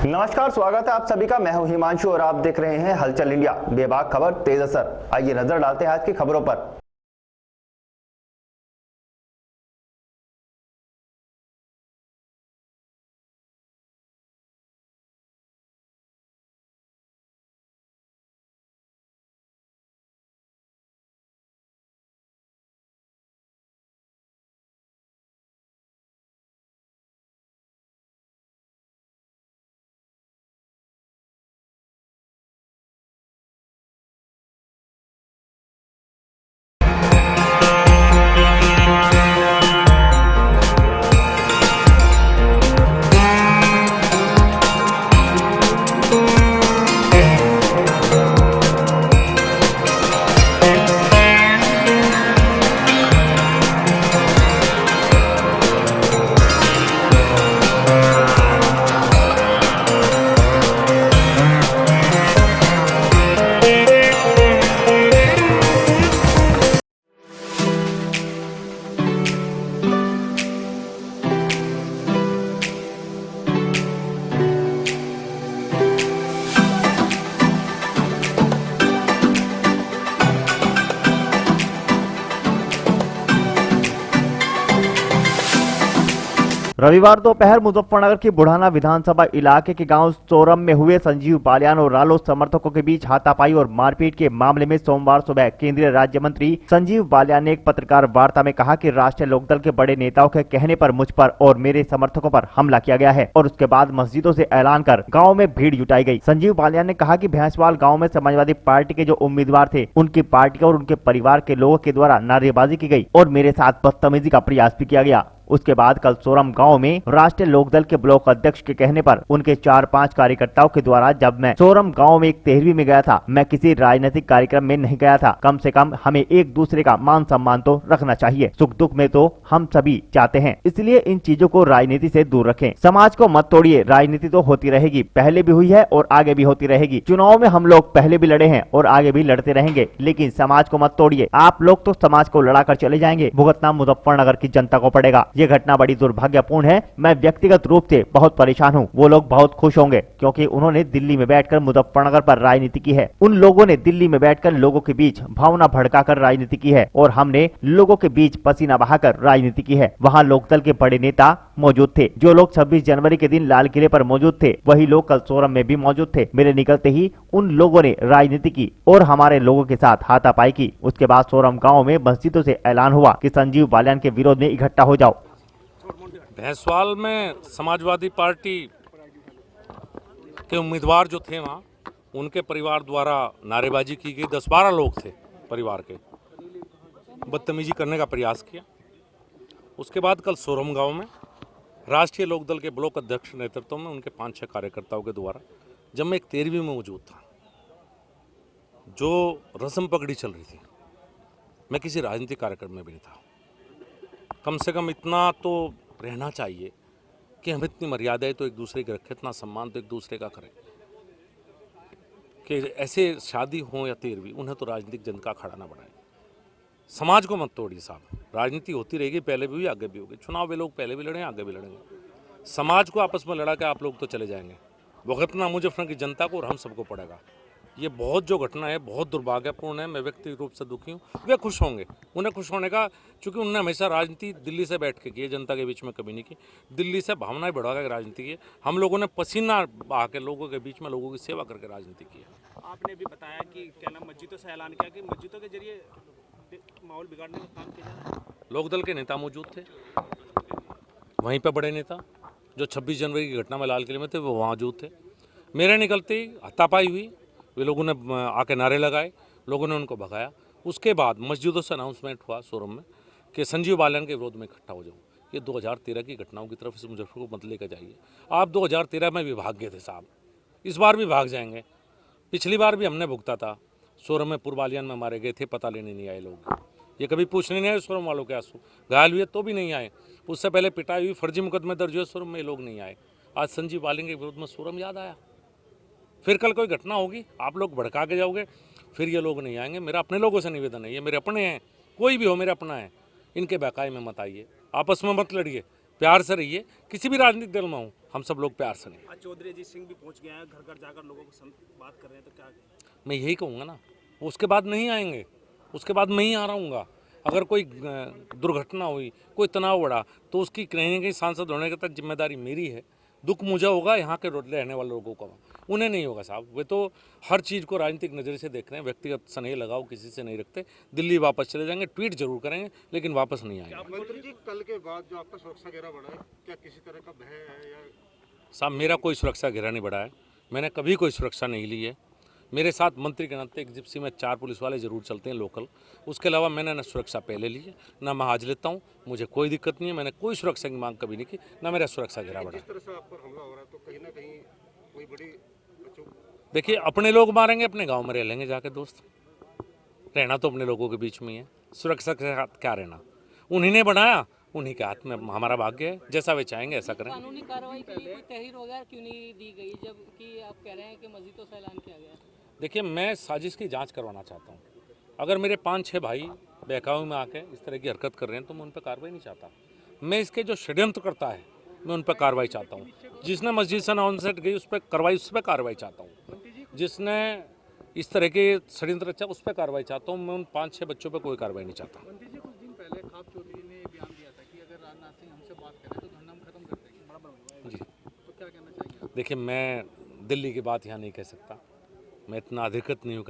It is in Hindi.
नमस्कार, स्वागत है आप सभी का। मैं हूं हिमांशु और आप देख रहे हैं हलचल इंडिया। बेबाक खबर, तेज असर। आइए नजर डालते हैं आज की खबरों पर। रविवार दोपहर मुजफ्फरनगर की बुढ़ाना विधानसभा इलाके के गांव सोरम में हुए संजीव बालियान और रालोद समर्थकों के बीच हाथापाई और मारपीट के मामले में सोमवार सुबह केंद्रीय राज्य मंत्री संजीव बालियान ने एक पत्रकार वार्ता में कहा कि राष्ट्रीय लोकदल के बड़े नेताओं के कहने पर मुझ पर और मेरे समर्थकों पर हमला किया गया है और उसके बाद मस्जिदों से ऐलान कर गाँव में भीड़ जुटाई गई। संजीव बालियान ने कहा कि भैंसवाल गाँव में समाजवादी पार्टी के जो उम्मीदवार थे उनकी पार्टी और उनके परिवार के लोगों के द्वारा नारेबाजी की गई और मेरे साथ बदतमीजी का प्रयास भी किया गया। उसके बाद कल सोरम गांव में राष्ट्रीय लोकदल के ब्लॉक अध्यक्ष के कहने पर उनके 4-5 कार्यकर्ताओं के द्वारा जब मैं सोरम गांव में एक तेहरवी में गया था, मैं किसी राजनीतिक कार्यक्रम में नहीं गया था। कम से कम हमें एक दूसरे का मान सम्मान तो रखना चाहिए। सुख दुख में तो हम सभी चाहते हैं, इसलिए इन चीजों को राजनीति से दूर रखें। समाज को मत तोड़िए, राजनीति तो होती रहेगी, पहले भी हुई है और आगे भी होती रहेगी। चुनाव में हम लोग पहले भी लड़े हैं और आगे भी लड़ते रहेंगे, लेकिन समाज को मत तोड़िए। आप लोग तो समाज को लड़ाकर चले जाएंगे, भुगतना मुजफ्फरनगर की जनता को पड़ेगा। ये घटना बड़ी दुर्भाग्यपूर्ण है। मैं व्यक्तिगत रूप से बहुत परेशान हूँ। वो लोग बहुत खुश होंगे क्योंकि उन्होंने दिल्ली में बैठकर मुजफ्फरनगर पर राजनीति की है। उन लोगों ने दिल्ली में बैठकर लोगों के बीच भावना भड़काकर राजनीति की है और हमने लोगों के बीच पसीना बहाकर राजनीति की है। वहाँ लोकदल के बड़े नेता मौजूद थे। जो लोग 26 जनवरी के दिन लाल किले पर मौजूद थे, वही लोग कल सोरम में भी मौजूद थे। मेरे निकलते ही उन लोगों ने राजनीति की और हमारे लोगों के साथ हाथापाई की। उसके बाद सोरम गाँव में मस्जिदों से ऐलान हुआ कि संजीव बालियान के विरोध में इकट्ठा हो जाओ। भैंसवाल में समाजवादी पार्टी के उम्मीदवार जो थे वहाँ, उनके परिवार द्वारा नारेबाजी की गई। 10-12 लोग थे परिवार के, बदतमीजी करने का प्रयास किया। उसके बाद कल सोरम गांव में राष्ट्रीय लोकदल के ब्लॉक अध्यक्ष नेतृत्व में उनके 5-6 कार्यकर्ताओं के द्वारा, जब मैं एक तेरहवीं में मौजूद था, जो रस्म पगड़ी चल रही थी, मैं किसी राजनीतिक कार्यक्रम में भी नहीं था। कम से कम इतना तो रहना चाहिए कि हम इतनी मर्यादाएं तो एक दूसरे की रखें, इतना सम्मान तो एक दूसरे का करें कि ऐसे शादी हो या तेरहवीं, उन्हें तो राजनीतिक जन का खड़ा ना बनाए। समाज को मत तोड़िए साहब, राजनीति होती रहेगी, पहले भी हुई आगे भी होगी। चुनाव वे लोग पहले भी लड़े आगे भी लड़ेंगे। समाज को आपस में लड़ा के आप लोग तो चले जाएंगे, भुगतना मुजफ्फरनगर की जनता को और हम सबको पड़ेगा। ये बहुत जो घटना है बहुत दुर्भाग्यपूर्ण है। मैं व्यक्तिगत रूप से दुखी हूँ। वे खुश होंगे, उन्हें खुश होने का, क्योंकि उन्होंने हमेशा राजनीति दिल्ली से बैठ के की है, जनता के बीच में कभी नहीं की। दिल्ली से भावनाएं बढ़ा के राजनीति की है। हम लोगों ने पसीना बहा के लोगों के बीच में लोगों की सेवा करके राजनीति की है। आपने भी बताया कि क्या नाम मस्जिदों से ऐलान किया कि मस्जिदों के जरिए माहौल बिगाड़ने का काम किया जा रहा है। लोकदल के नेता मौजूद थे वहीं पर, बड़े नेता जो 26 जनवरी की घटना में लाल किले में थे वो वहाँ मौजूद थे। मेरे निकलते ही हाथापाई हुई, वे लोगों ने आके नारे लगाए, लोगों ने उनको भगाया। उसके बाद मस्जिदों से अनाउंसमेंट हुआ सोरम में कि संजीव बालियान के विरोध में इकट्ठा हो जाओ। ये 2013 की घटनाओं की तरफ इस मुजफ्फर को मत लेकर जाइए। आप 2013 में भी भाग गए थे साहब, इस बार भी भाग जाएंगे। पिछली बार भी हमने भुगता था। सोरम में पूर्वालियान में मारे गए थे, पता लेने नहीं आए लोग। ये कभी पूछने नहीं आए सोरम वालों के आंसू, घायल हुए तो भी नहीं आए। उससे पहले पिटाई हुई, फर्जी मुकदमे दर्ज हुए सोरम में, लोग नहीं आए। आज संजीव बालियान के विरोध में सोरम याद आया। फिर कल कोई घटना होगी, आप लोग भड़का के जाओगे, फिर ये लोग नहीं आएंगे। मेरा अपने लोगों से निवेदन है, ये मेरे अपने हैं, कोई भी हो मेरे अपना है, इनके बहकाए में मत आइए, आपस में मत लड़िए। प्यार से रहिए। किसी भी राजनीतिक दल में हो, हम सब लोग प्यार से रहें। आज चौधरी अजीत सिंह भी पहुंच गए हैं, घर घर जाकर लोगों को बात कर रहे हैं, तो क्या मैं यही कहूँगा ना, वो उसके बाद नहीं आएंगे, उसके बाद मैं ही आ रहूँगा। अगर कोई दुर्घटना हुई, कोई तनाव बढ़ा, तो उसकी कहीं न कहीं सांसद होने की तक जिम्मेदारी मेरी है। दुख मुझे होगा, यहाँ के रहने वाले लोगों का, उन्हें नहीं होगा साहब। वे तो हर चीज़ को राजनीतिक नज़रिए से देख रहे हैं। व्यक्तिगत स्नेह लगाओ किसी से नहीं रखते। दिल्ली वापस चले जाएंगे, ट्वीट जरूर करेंगे, लेकिन वापस नहीं आएंगे। मंत्री जी, कल के बाद जो आपका सुरक्षा घेरा बढ़ा है, क्या किसी तरह का भय है या? साहब, मेरा कोई सुरक्षा घेरा नहीं बढ़ा है। मैंने कभी कोई सुरक्षा नहीं ली है। मेरे साथ मंत्री के नाते एक जिप्सी में 4 पुलिस वाले जरूर चलते हैं लोकल। उसके अलावा मैंने न सुरक्षा पहले ली है, ना मैं आज लेता हूँ। मुझे कोई दिक्कत नहीं है। मैंने कोई सुरक्षा की मांग कभी नहीं की, ना मेरा सुरक्षा घेरा बढ़ा। जिस तरह से आप पर हमला हो रहा है, तो कहीं ना कहीं कोई बड़ी देखिए, अपने लोग मारेंगे, अपने गाँव में रह लेंगे जाके दोस्त। रहना तो अपने लोगों के बीच में ही है। सुरक्षा के साथ क्या रहना? उन्हीं ने बनाया, उन्हीं के हाथ में हमारा भाग्य है। जैसा वे चाहेंगे ऐसा करें। कानूनी कार्रवाई के लिए कोई तहरीर वगैरह क्यों नहीं दी गई, जबकि आप कह रहे हैं कि मस्जिदों से ऐलान किया गया? देखिए, मैं साजिश की जांच करवाना चाहता हूँ। अगर मेरे 5-6 भाई बहकावे में आके इस तरह की हरकत कर रहे हैं, तो मैं उन पर कार्रवाई नहीं चाहता। मैं इसके जो षड्यंत्र करता है, मैं उन पर कार्रवाई चाहता हूँ। जिसने मस्जिद से नॉनसेट गई, उस पर कार्रवाई चाहता हूँ। जिसने इस तरह के षड्यंत्र रचा, उस पर कार्रवाई चाहता हूँ। मैं उन 5-6 बच्चों पर कोई कार्रवाई नहीं चाहता। मंत्री जी, कुछ दिन पहले खाप चौधरी ने बयान दिया था कि अगर राजनाथ सिंह हमसे बात करें तो धरना हम खत्म कर देंगे। जी, तो क्या कहना चाहिए? देखिए, मैं दिल्ली की बात यहाँ नहीं कह सकता। मैं इतना अधिकृत नहीं हूँ